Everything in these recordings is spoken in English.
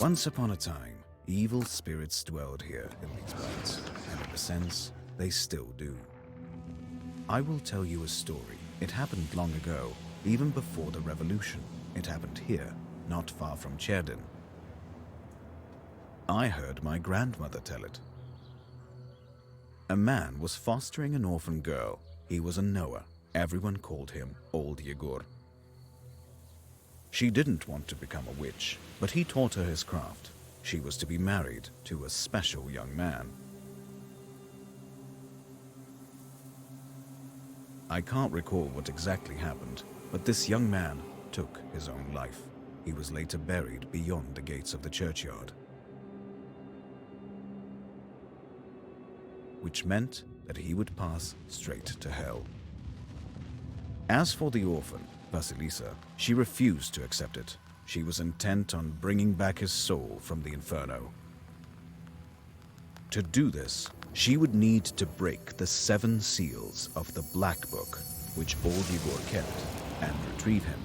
Once upon a time, evil spirits dwelled here in these parts, and in a sense, they still do. I will tell you a story. It happened long ago, even before the revolution. It happened here, not far from Cherdin. I heard my grandmother tell it. A man was fostering an orphan girl. He was a Noah. Everyone called him Old Yegor. She didn't want to become a witch, but he taught her his craft. She was to be married to a special young man. I can't recall what exactly happened, but this young man took his own life. He was later buried beyond the gates of the churchyard, which meant that he would pass straight to hell. As for the orphan, Vasilisa, she refused to accept it. She was intent on bringing back his soul from the inferno. To do this, she would need to break the 7 seals of the Black Book, which Old Yegor kept, and retrieve him.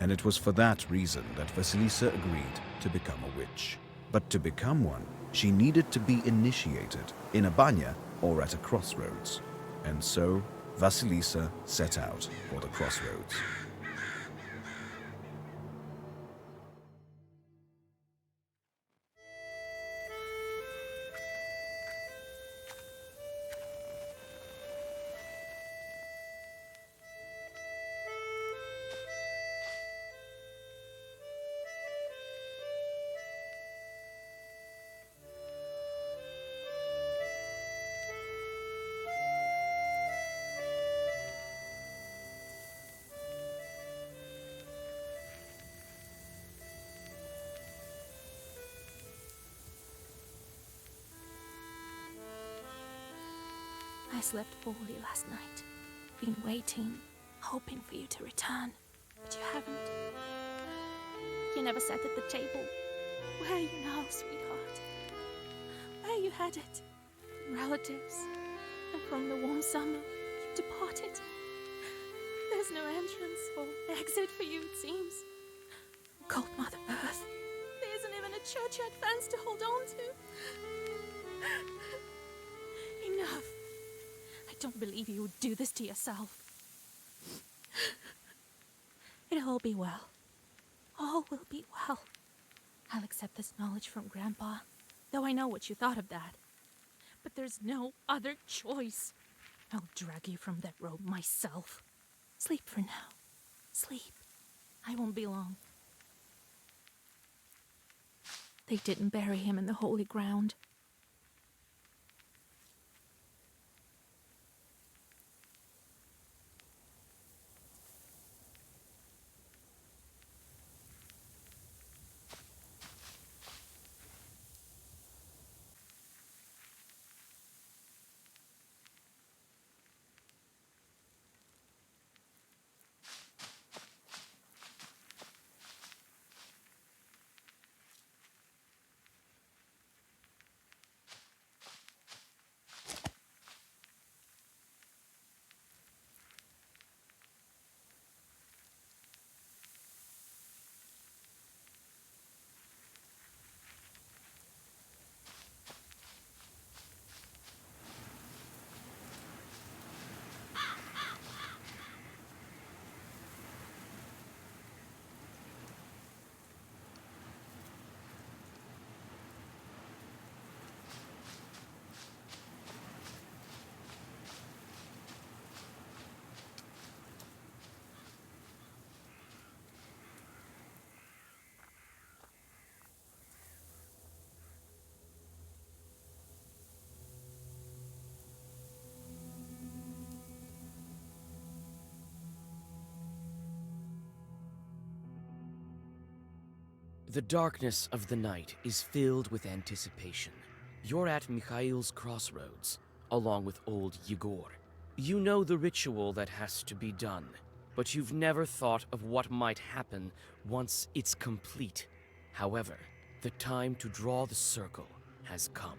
And it was for that reason that Vasilisa agreed to become a witch. But to become one, she needed to be initiated in a banya or at a crossroads. And so, Vasilisa set out for the crossroads. I slept poorly last night. Been waiting, hoping for you to return, but you haven't. You never sat at the table. Where are you now, sweetheart? Where you headed? From relatives, and from the warm summer, you departed. There's no entrance or exit for you, it seems. Cold Mother Earth. There isn't even a churchyard fence to hold on to. Enough. I don't believe you would do this to yourself. It'll all be well. All will be well. I'll accept this knowledge from Grandpa, though I know what you thought of that. But there's no other choice. I'll drag you from that road myself. Sleep for now. Sleep. I won't be long. They didn't bury him in the holy ground. The darkness of the night is filled with anticipation. You're at Mikhail's crossroads, along with Old Yegor. You know the ritual that has to be done, but you've never thought of what might happen once it's complete. However, the time to draw the circle has come.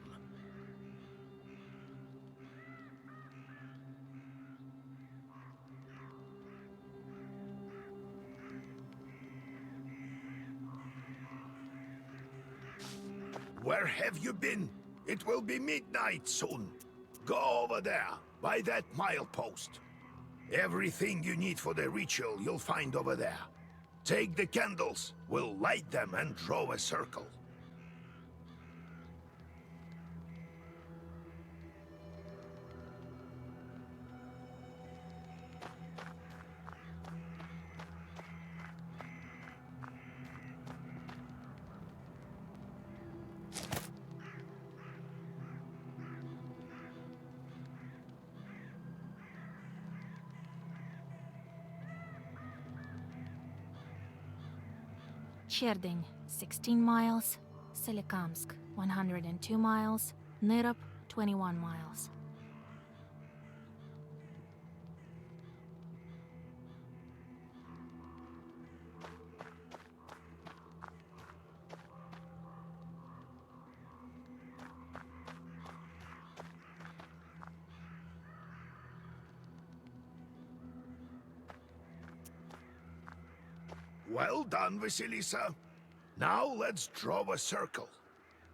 Where have you been? It will be midnight soon. Go over there, by that milepost. Everything you need for the ritual you'll find over there. Take the candles, we'll light them and draw a circle. Cherdyn, 16 miles. Solikamsk, 102 miles. Nyrop, 21 miles. Well done, Vasilisa. Now let's draw a circle.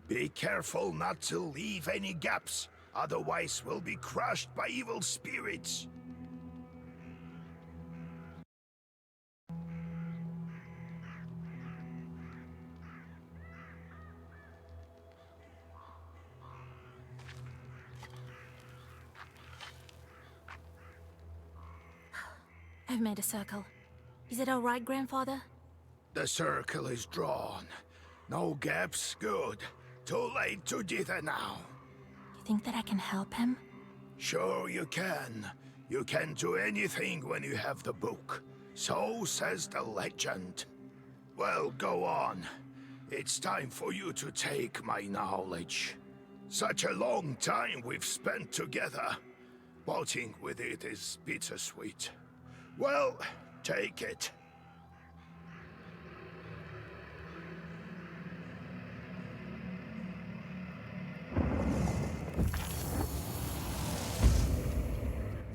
Be careful not to leave any gaps, otherwise we'll be crushed by evil spirits. I've made a circle. Is it all right, Grandfather? The circle is drawn. No gaps, good. Too late to dither now. You think that I can help him? Sure you can. You can do anything when you have the book. So says the legend. Well, go on. It's time for you to take my knowledge. Such a long time we've spent together. Parting with it is bittersweet. Well, take it.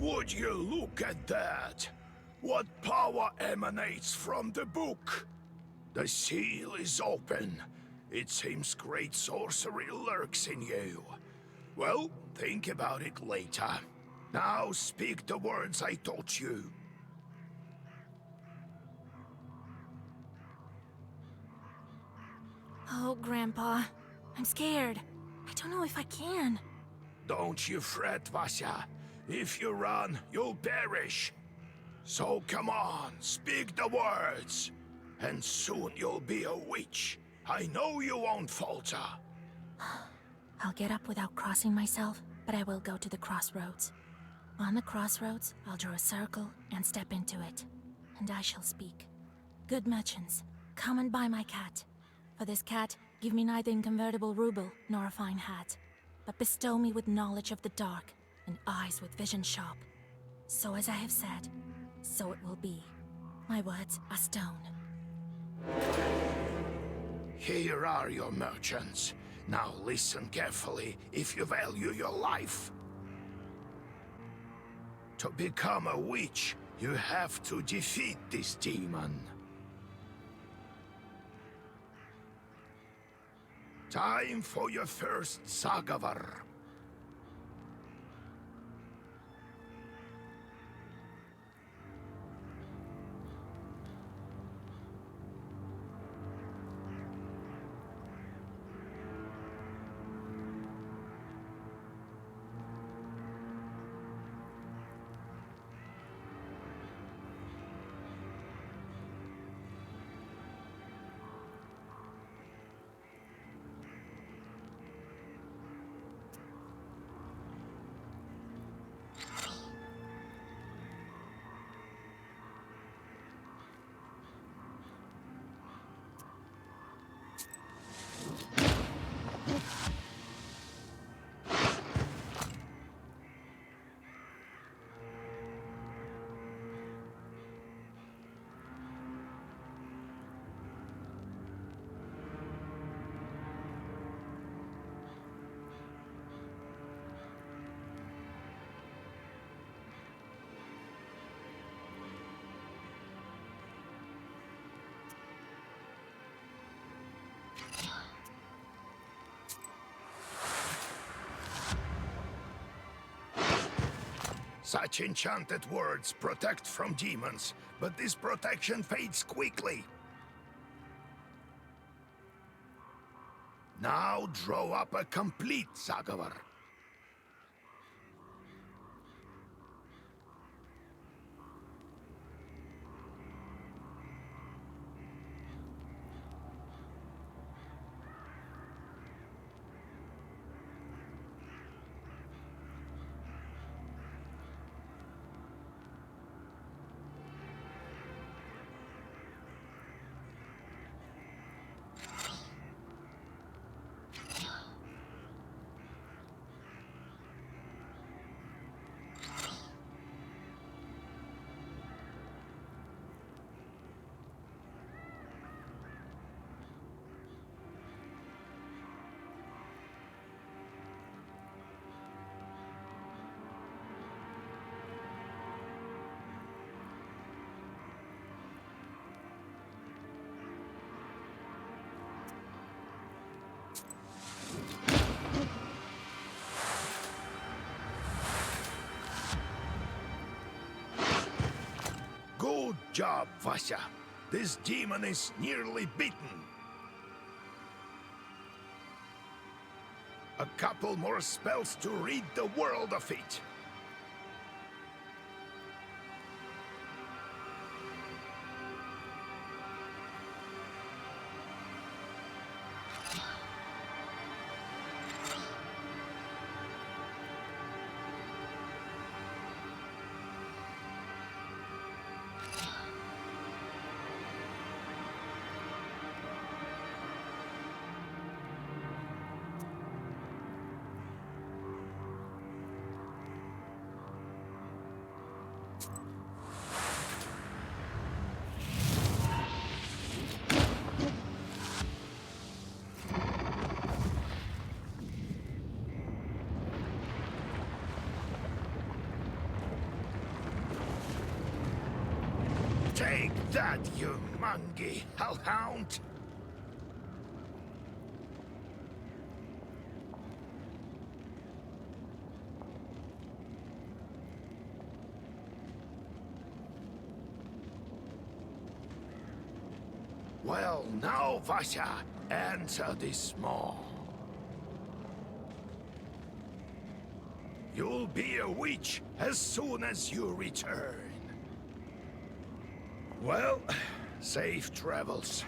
Would you look at that? What power emanates from the book? The seal is open. It seems great sorcery lurks in you. Well, think about it later. Now speak the words I taught you. Oh, Grandpa. I'm scared. I don't know if I can. Don't you fret, Vasya. If you run, you'll perish. So come on, speak the words. And soon you'll be a witch. I know you won't falter. I'll get up without crossing myself, but I will go to the crossroads. On the crossroads, I'll draw a circle and step into it. And I shall speak. Good merchants, come and buy my cat. For this cat, give me neither inconvertible ruble nor a fine hat, but bestow me with knowledge of the dark and eyes with vision sharp. So as I have said, so it will be. My words are stone. Here are your merchants. Now listen carefully if you value your life. To become a witch, you have to defeat this demon. Time for your first Zagavar. Such enchanted words protect from demons, but this protection fades quickly. Now draw up a complete Zagavar. Good job, Vasya. This demon is nearly beaten. A couple more spells to rid the world of it. Take that, you mangy hellhound! Well, now, Vasya, answer this maw. You'll be a witch as soon as you return. Well, safe travels.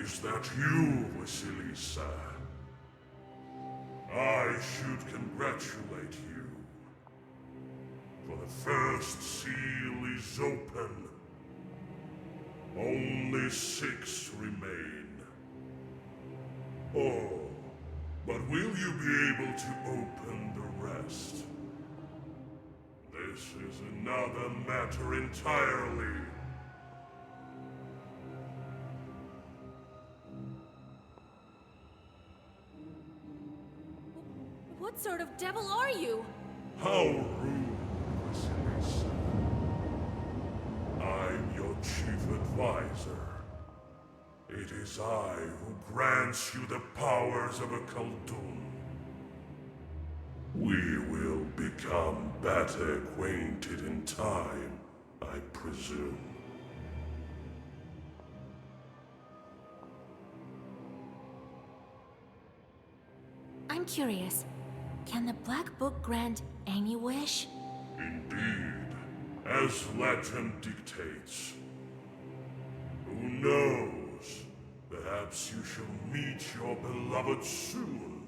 Is that you, Vasilisa? I should congratulate you. For the first seal is open. Only 6 remain. Oh, but will you be able to open the rest? This is another matter entirely. What sort of devil are you? How rude, Vasilisa. I'm your chief advisor. It is I who grants you the powers of a Khaldun. We will become better acquainted in time, I presume. I'm curious. Can the Black Book grant any wish? Indeed. as legend dictates. Who knows? Perhaps you shall meet your beloved soon.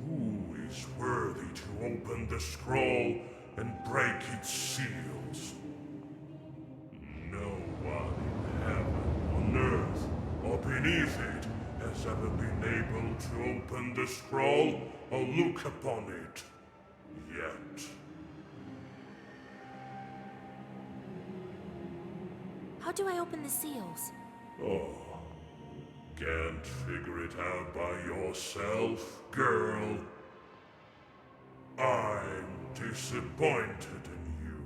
Who is worthy to open the scroll and break its seals? No one in heaven, on earth, or beneath it has ever been able to open the scroll or look upon it. Yet. How do I open the seals? Oh. Can't figure it out by yourself, girl? I'm disappointed in you.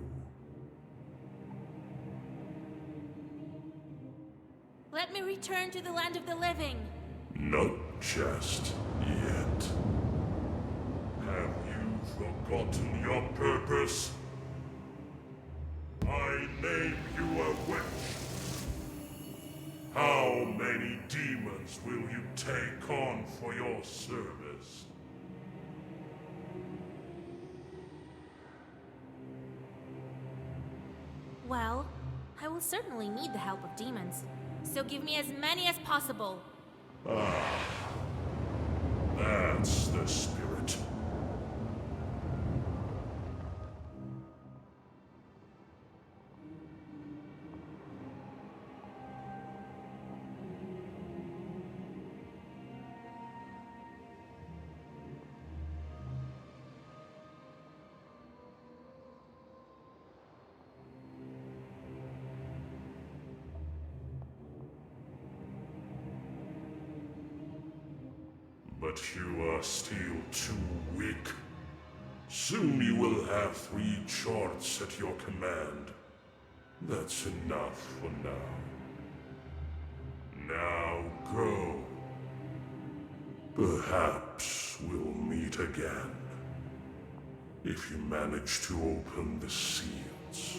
Let me return to the land of the living. Not just yet. Have you forgotten your purpose? I name you a witch. How many demons will you take on for your service? Well, I will certainly need the help of demons. So give me as many as possible. That's the spirit. But you are still too weak. Soon you will have 3 charts at your command. That's enough for now. Now go. Perhaps we'll meet again. If you manage to open the seals.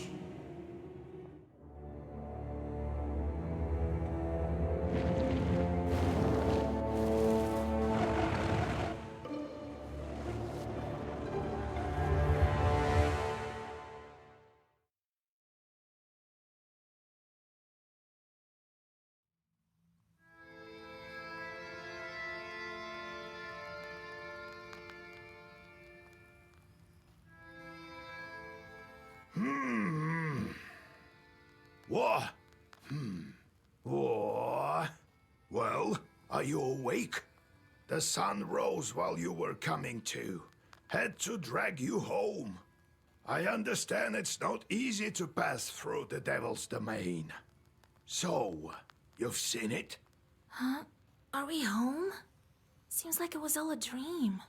What? What? Well, are you awake? The sun rose while you were coming to. Had to drag you home. I understand it's not easy to pass through the Devil's domain. So, you've seen it? Huh? Are we home? Seems like it was all a dream.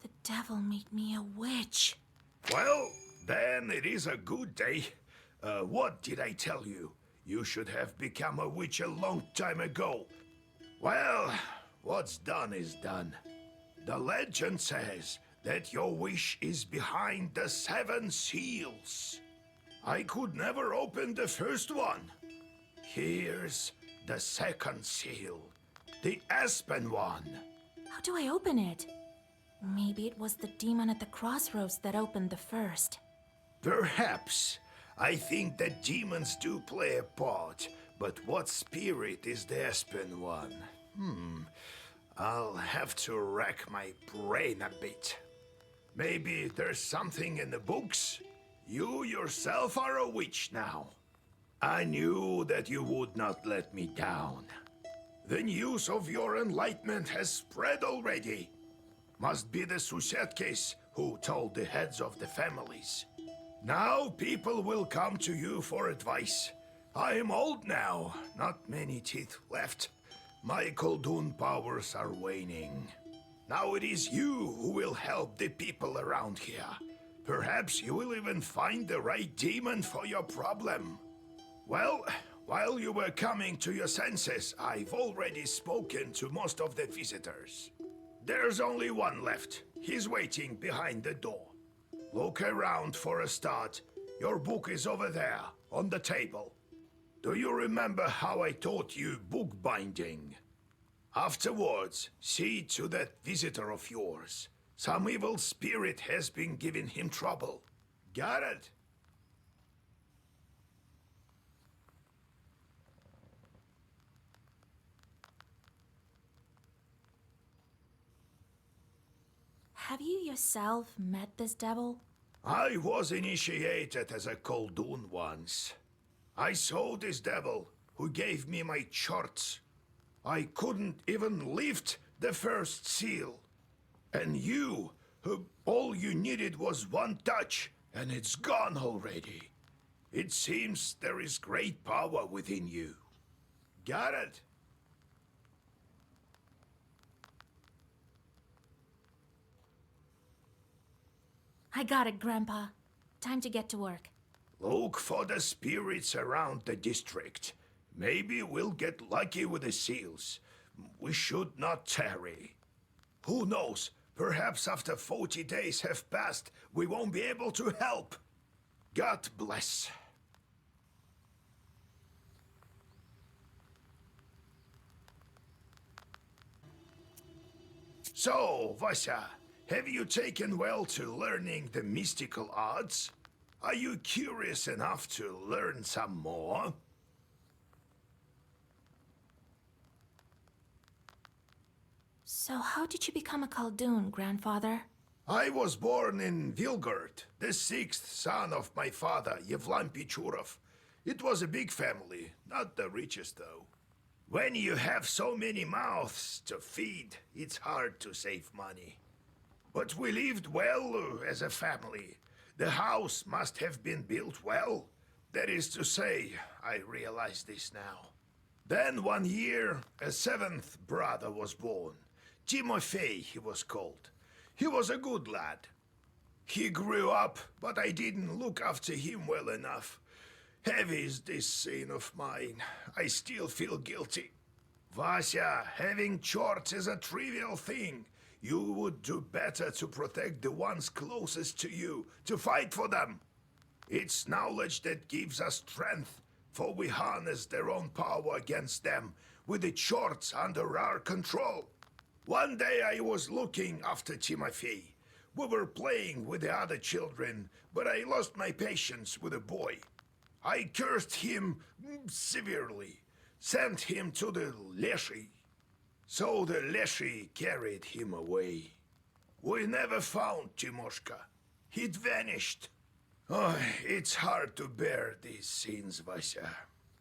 The devil made me a witch. Well, then it is a good day. What did I tell you? You should have become a witch a long time ago. Well, what's done is done. The legend says that your wish is behind the 7 seals. I could never open the first one. Here's the second seal, the Aspen one. How do I open it? Maybe it was the demon at the crossroads that opened the first. Perhaps. I think that demons do play a part, but what spirit is the Aspen one? I'll have to rack my brain a bit. Maybe there's something in the books? You yourself are a witch now. I knew that you would not let me down. The news of your enlightenment has spread already. Must be the Susetkes who told the heads of the families. Now people will come to you for advice. I am old now, not many teeth left. My Koldun powers are waning. Now it is you who will help the people around here. Perhaps you will even find the right demon for your problem. Well, while you were coming to your senses, I've already spoken to most of the visitors. There's only one left. He's waiting behind the door. Look around for a start. Your book is over there, on the table. Do you remember how I taught you bookbinding? Afterwards, see to that visitor of yours. Some evil spirit has been giving him trouble. Got it? Have you yourself met this devil? I was initiated as a Koldun once. I saw this devil who gave me my charts. I couldn't even lift the first seal. And you, who all you needed was one touch, and it's gone already. It seems there is great power within you. Got it? I got it, Grandpa. Time to get to work. Look for the spirits around the district. Maybe we'll get lucky with the seals. We should not tarry. Who knows? Perhaps after 40 days have passed, we won't be able to help. God bless. So, Vasya, have you taken well to learning the mystical arts? Are you curious enough to learn some more? So how did you become a Khaldun, Grandfather? I was born in Vilgard, the sixth son of my father, Yevlam Pichurov. It was a big family, not the richest though. When you have so many mouths to feed, it's hard to save money. But we lived well as a family. The house must have been built well. That is to say, I realize this now. Then one year, a seventh brother was born. Timofey, he was called. He was a good lad. He grew up, but I didn't look after him well enough. Heavy is this sin of mine. I still feel guilty. Vasya, having chores is a trivial thing. You would do better to protect the ones closest to you, to fight for them. It's knowledge that gives us strength, for we harness their own power against them, with the chores under our control. One day I was looking after Timofey. We were playing with the other children, but I lost my patience with the boy. I cursed him severely, sent him to the Leshy. So the Leshy carried him away. We never found Timoshka. He'd vanished. Oh, it's hard to bear these scenes, Vasya.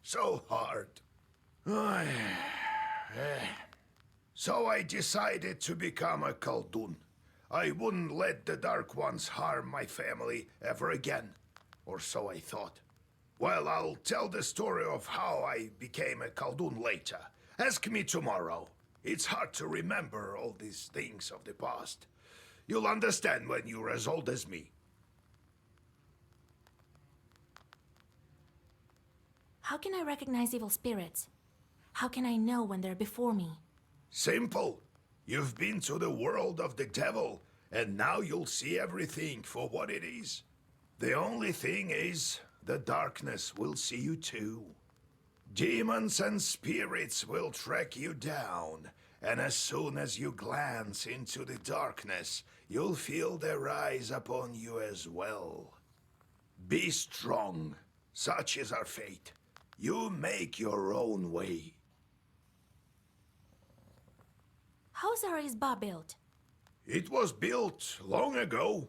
So hard. Oh, So I decided to become a Khaldun. I wouldn't let the Dark Ones harm my family ever again. Or so I thought. Well, I'll tell the story of how I became a Khaldun later. Ask me tomorrow. It's hard to remember all these things of the past. You'll understand when you're as old as me. How can I recognize evil spirits? How can I know when they're before me? Simple. You've been to the world of the devil, and now you'll see everything for what it is. The only thing is, the darkness will see you too. Demons and spirits will track you down, and as soon as you glance into the darkness, you'll feel their eyes upon you as well. Be strong. Such is our fate. You make your own way. How's our Izba built? It was built long ago.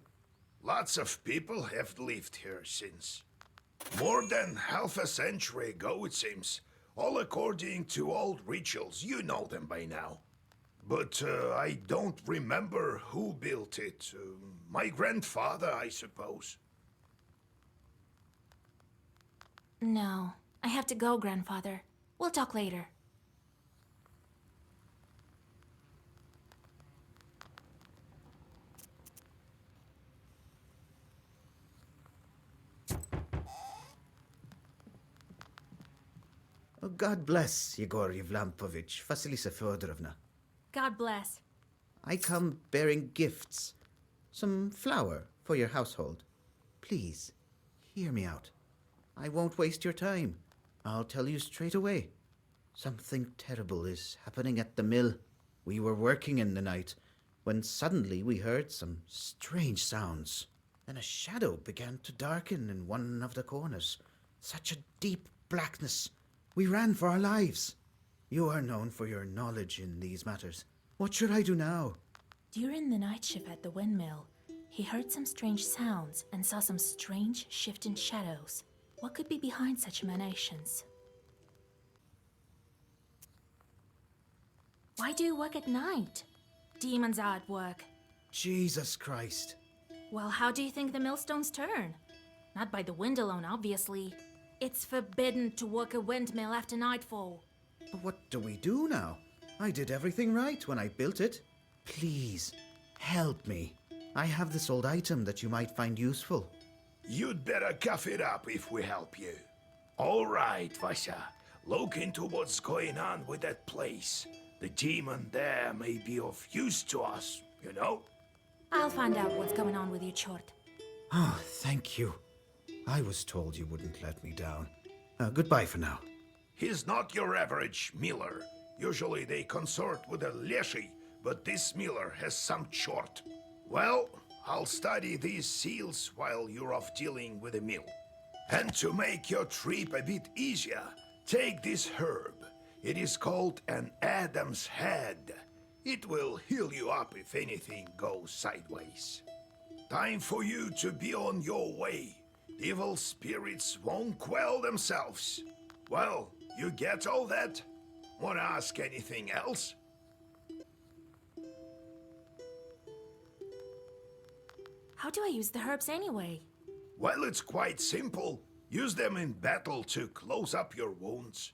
Lots of people have lived here since. More than half a century ago, it seems. All according to old rituals. You know them by now. But I don't remember who built it. My grandfather, I suppose. No. I have to go, Grandfather. We'll talk later. Oh, God bless, Yegor Yevlampovich, Vasilisa Fyodorovna. God bless. I come bearing gifts. Some flour for your household. Please, hear me out. I won't waste your time. I'll tell you straight away. Something terrible is happening at the mill. We were working in the night when suddenly we heard some strange sounds. Then a shadow began to darken in one of the corners. Such a deep blackness. We ran for our lives. You are known for your knowledge in these matters. What should I do now? During the night shift at the windmill, he heard some strange sounds and saw some strange shifting shadows. What could be behind such emanations? Why do you work at night? Demons are at work. Jesus Christ. Well, how do you think the millstones turn? Not by the wind alone, obviously. It's forbidden to work a windmill after nightfall. But what do we do now? I did everything right when I built it. Please, help me. I have this old item that you might find useful. You'd better cough it up if we help you. All right, Vasya. Look into what's going on with that place. The demon there may be of use to us, you know? I'll find out what's going on with you, Chort. Oh, thank you. I was told you wouldn't let me down. Goodbye for now. He's not your average miller. Usually they consort with a leshy, but this miller has some chort. Well, I'll study these seals while you're off dealing with the mill. And to make your trip a bit easier, take this herb. It is called an Adam's Head. It will heal you up if anything goes sideways. Time for you to be on your way. Evil spirits won't quell themselves. Well, you get all that? Wanna ask anything else? How do I use the herbs anyway? Well, it's quite simple. Use them in battle to close up your wounds.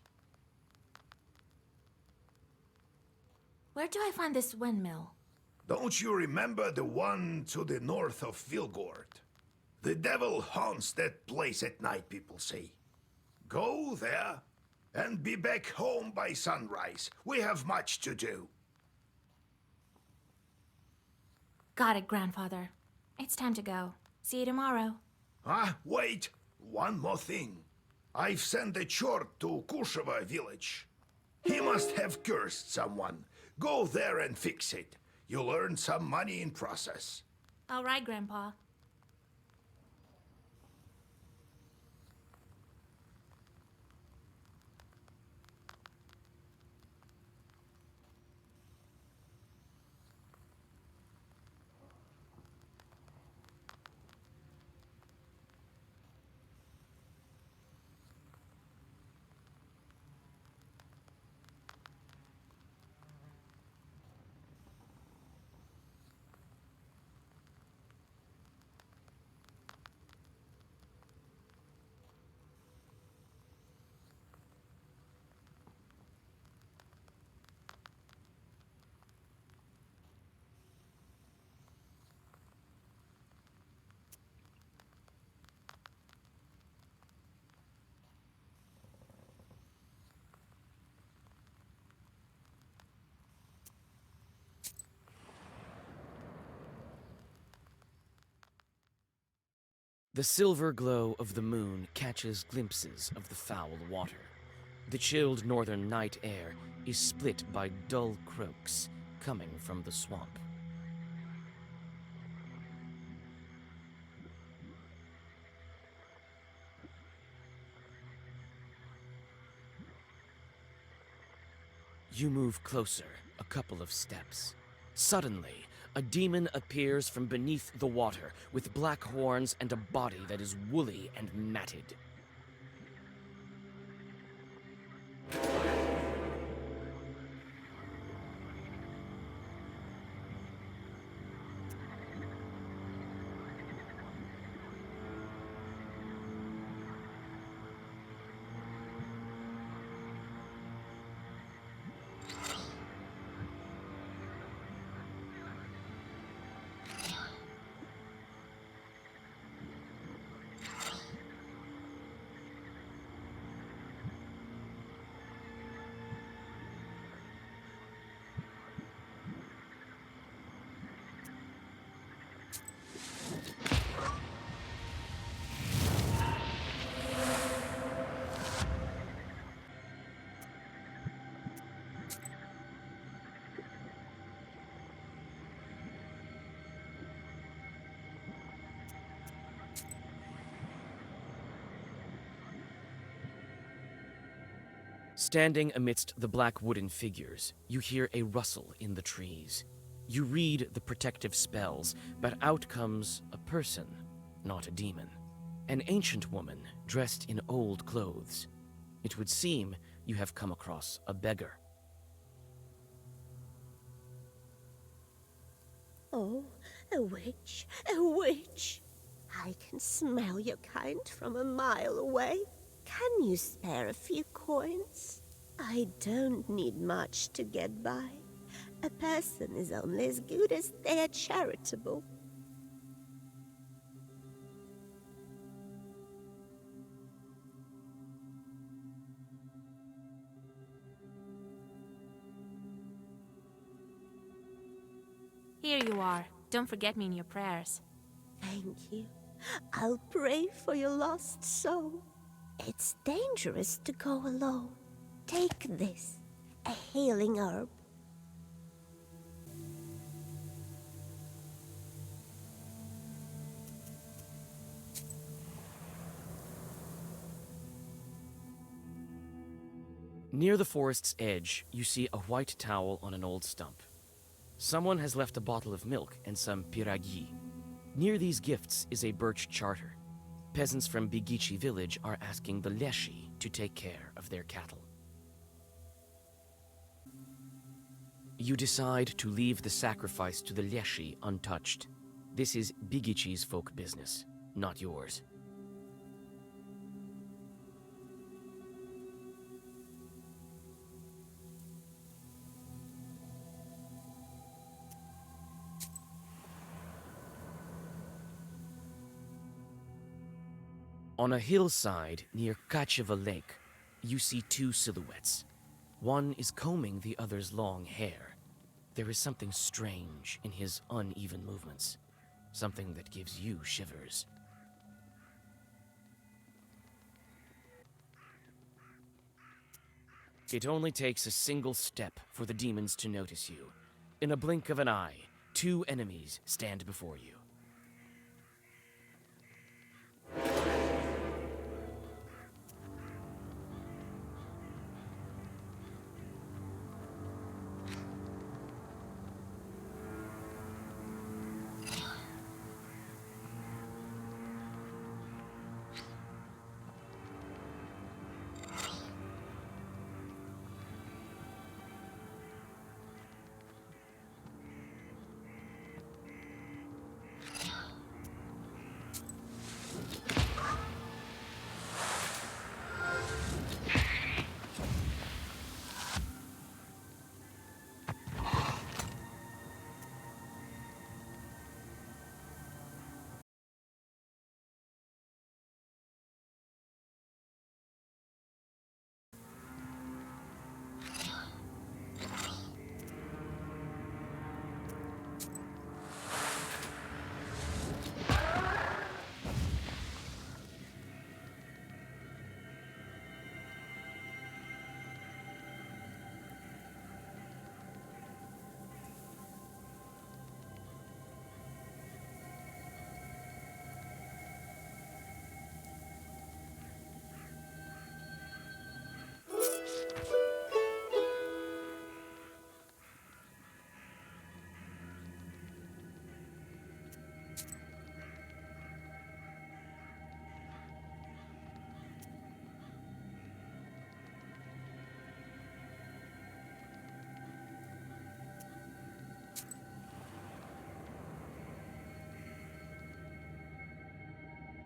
Where do I find this windmill? Don't you remember the one to the north of Vilgord? The devil haunts that place at night, people say. Go there and be back home by sunrise. We have much to do. Got it, Grandfather. It's time to go. See you tomorrow. Ah, wait! One more thing. I've sent a chort to Kusheva village. He must have cursed someone. Go there and fix it. You'll earn some money in process. All right, Grandpa. The silver glow of the moon catches glimpses of the foul water. The chilled northern night air is split by dull croaks coming from the swamp. You move closer, a couple of steps. Suddenly, a demon appears from beneath the water with black horns and a body that is woolly and matted. Standing amidst the black wooden figures, you hear a rustle in the trees. You read the protective spells, but out comes a person, not a demon. An ancient woman dressed in old clothes. It would seem you have come across a beggar. Oh, a witch, a witch. I can smell your kind from a mile away. Can you spare a few coins? I don't need much to get by. A person is only as good as they are charitable. Here you are. Don't forget me in your prayers. Thank you. I'll pray for your lost soul. It's dangerous to go alone. Take this, a healing herb. Near the forest's edge, you see a white towel on an old stump. Someone has left a bottle of milk and some piragi. Near these gifts is a birch charter. Peasants from Bigici village are asking the Leshi to take care of their cattle. You decide to leave the sacrifice to the Leshi untouched. This is Bigici's folk business, not yours. On a hillside near Kacheva Lake, you see two silhouettes. One is combing the other's long hair. There is something strange in his uneven movements, something that gives you shivers. It only takes a single step for the demons to notice you. In a blink of an eye, two enemies stand before you.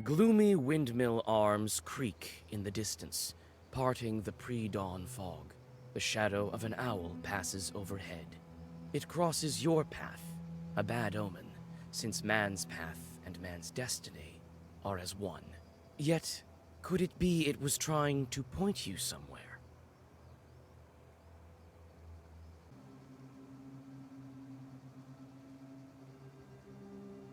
Gloomy windmill arms creak in the distance, parting the pre-dawn fog. The shadow of an owl passes overhead. It crosses your path, a bad omen, since man's path and man's destiny are as one. Yet, could it be it was trying to point you somewhere?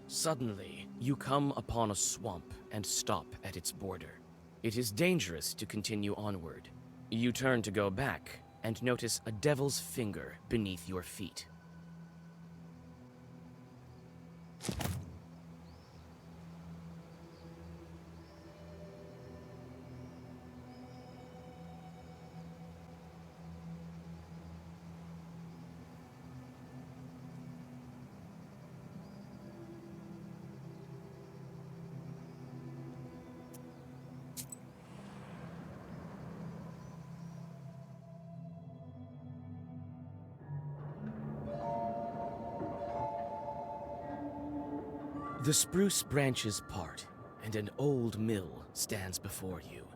Suddenly, you come upon a swamp and stop at its border. It is dangerous to continue onward. You turn to go back and notice a devil's finger beneath your feet. The spruce branches part, and an old mill stands before you.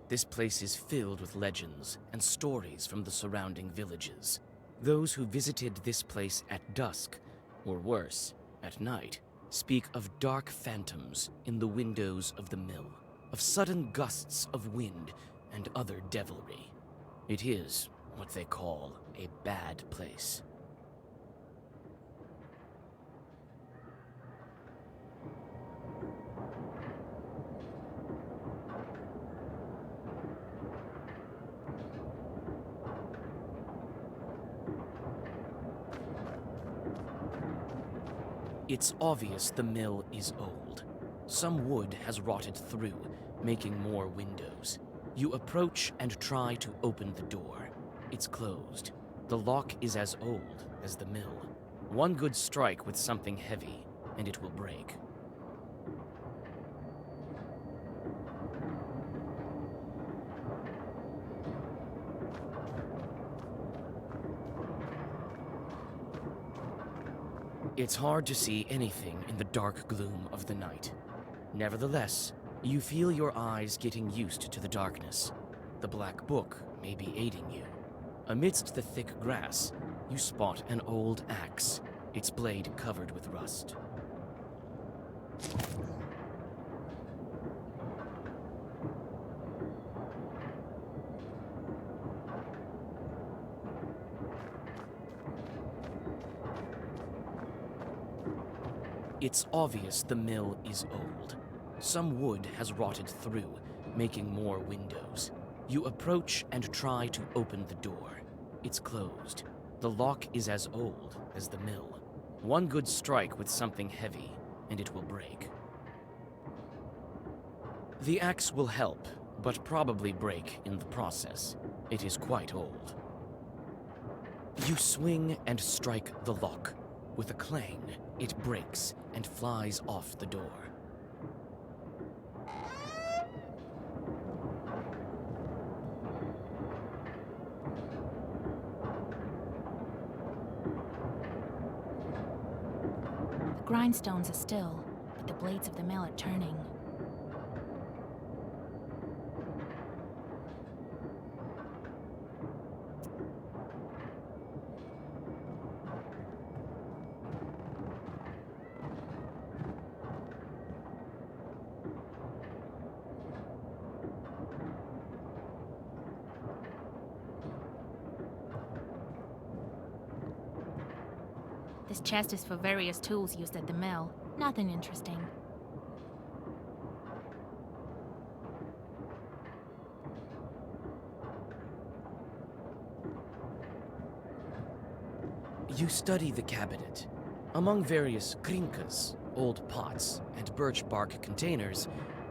This place is filled with legends and stories from the surrounding villages. Those who visited this place at dusk, or worse, at night, speak of dark phantoms in the windows of the mill, of sudden gusts of wind and other devilry. It is what they call a bad place. It's obvious the mill is old. Some wood has rotted through, making more windows. You approach and try to open the door. It's closed. The lock is as old as the mill. One good strike with something heavy, and it will break. It's hard to see anything in the dark gloom of the night. Nevertheless, you feel your eyes getting used to the darkness. The black book may be aiding you. Amidst the thick grass, you spot an old axe, its blade covered with rust. It's obvious the mill is old. Some wood has rotted through, making more windows. You approach and try to open the door. It's closed. The lock is as old as the mill. One good strike with something heavy, and it will break. The axe will help, but probably break in the process. It is quite old. You swing and strike the lock. With a clang, it breaks and flies off the door. The grindstones are still, but the blades of the mill are turning. This chest is for various tools used at the mill. Nothing interesting. You study the cabinet. Among various krinkas, old pots, and birch bark containers,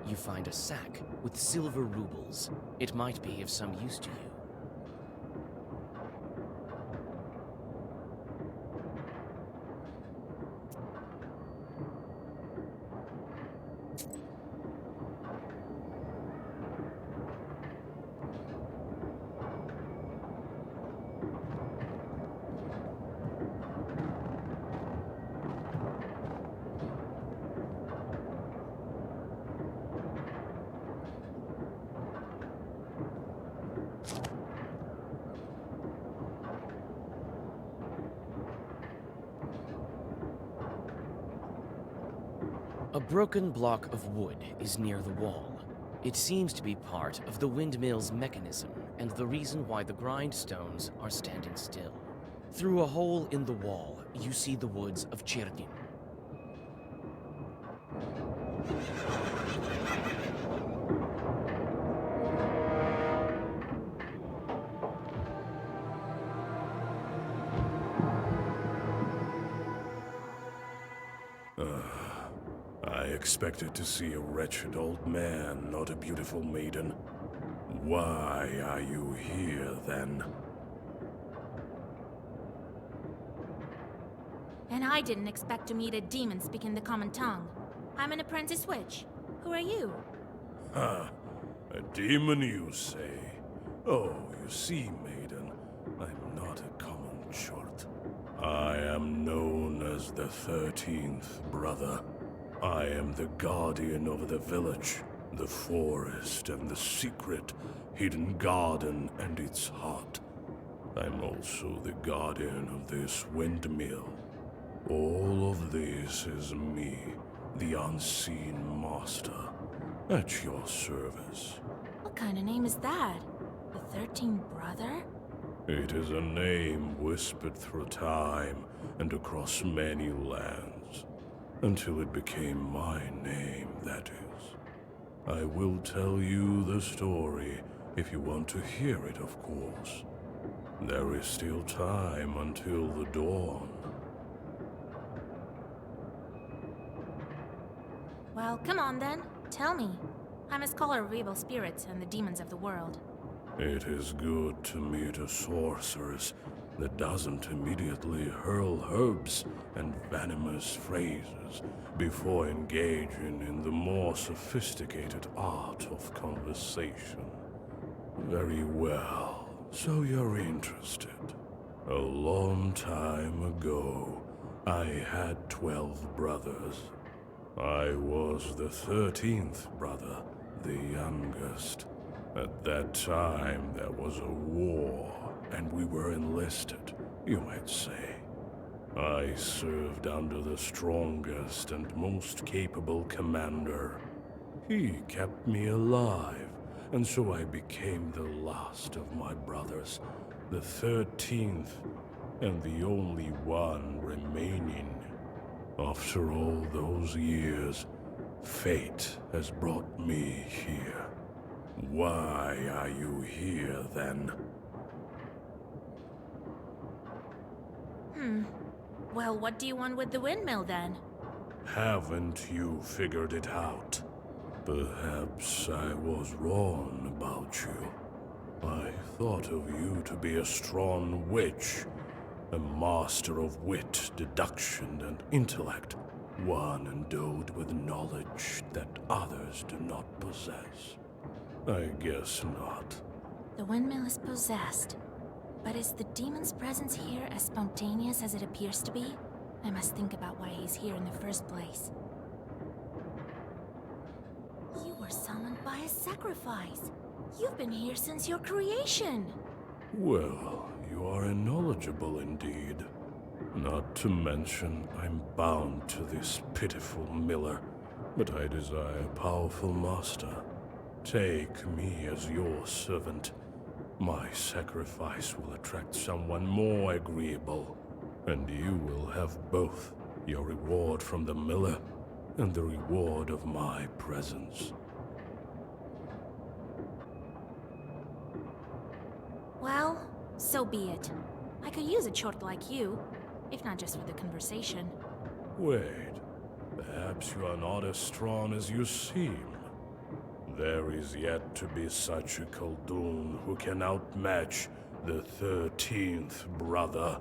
you find a sack with silver rubles. It might be of some use to you. A broken block of wood is near the wall. It seems to be part of the windmill's mechanism and the reason why the grindstones are standing still. Through a hole in the wall, you see the woods of Cherdin. I expected to see a wretched old man, not a beautiful maiden. Why are you here, then? And I didn't expect to meet a demon speaking the common tongue. I'm an apprentice witch. Who are you? Ha! A demon, you say? Oh, you see, maiden, I'm not a common chort. I am known as the 13th Brother. I am the guardian of the village, the forest, and the secret hidden garden and its heart. I'm also the guardian of this windmill. All of this is me, the unseen master, at your service. What kind of name is that? The 13th brother? It is a name whispered through time and across many lands, until it became my name, that is. I will tell you the story if you want to hear it, of course. There is still time until the dawn. Well, come on then. Tell me. I'm a scholar of evil spirits and the demons of the world. It is good to meet a sorceress that doesn't immediately hurl herbs and venomous phrases before engaging in the more sophisticated art of conversation. Very well, so you're interested. A long time ago, I had 12 brothers. I was the 13th brother, the youngest. At that time, there was a war, and we were enlisted, you might say. I served under the strongest and most capable commander. He kept me alive, and so I became the last of my brothers, the 13th, and the only one remaining. After all those years, fate has brought me here. Why are you here, then? Well, what do you want with the windmill then? Haven't you figured it out? Perhaps I was wrong about you. I thought of you to be a strong witch, a master of wit, deduction, and intellect, one endowed with knowledge that others do not possess. I guess not. The windmill is possessed. But is the demon's presence here as spontaneous as it appears to be? I must think about why he's here in the first place. You were summoned by a sacrifice. You've been here since your creation. Well, you are knowledgeable indeed. Not to mention, I'm bound to this pitiful miller, but I desire a powerful master. Take me as your servant. My sacrifice will attract someone more agreeable, and you will have both your reward from the miller and the reward of my presence. Well, so be it. I could use a chort like you, if not just for the conversation. Wait, perhaps you are not as strong as you seem. There is yet to be such a Khaldun who can outmatch the 13th brother.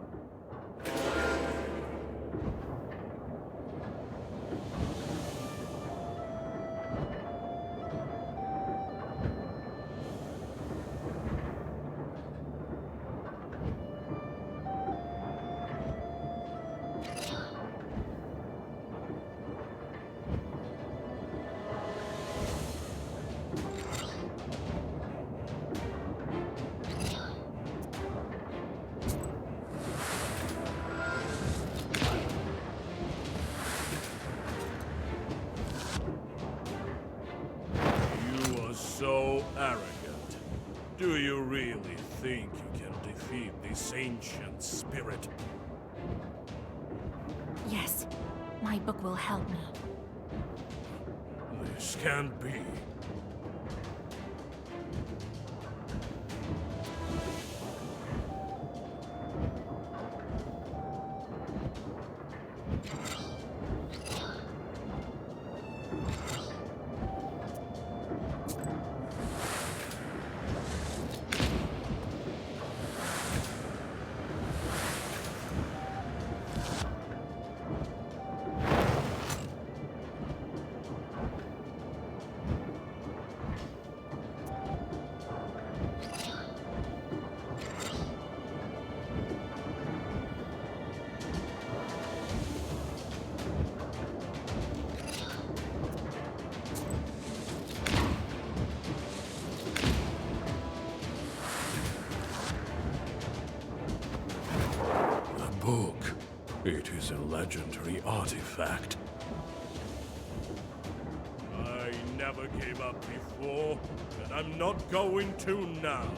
So arrogant. Do you really think you can defeat this ancient spirit? Yes, my book will help me. This can't be. is a legendary artifact. I never gave up before, and I'm not going to now.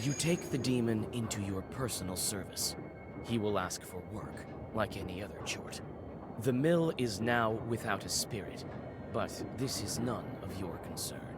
You take the demon into your personal service. He will ask for work, like any other chort. The mill is now without a spirit, but this is none of your concern.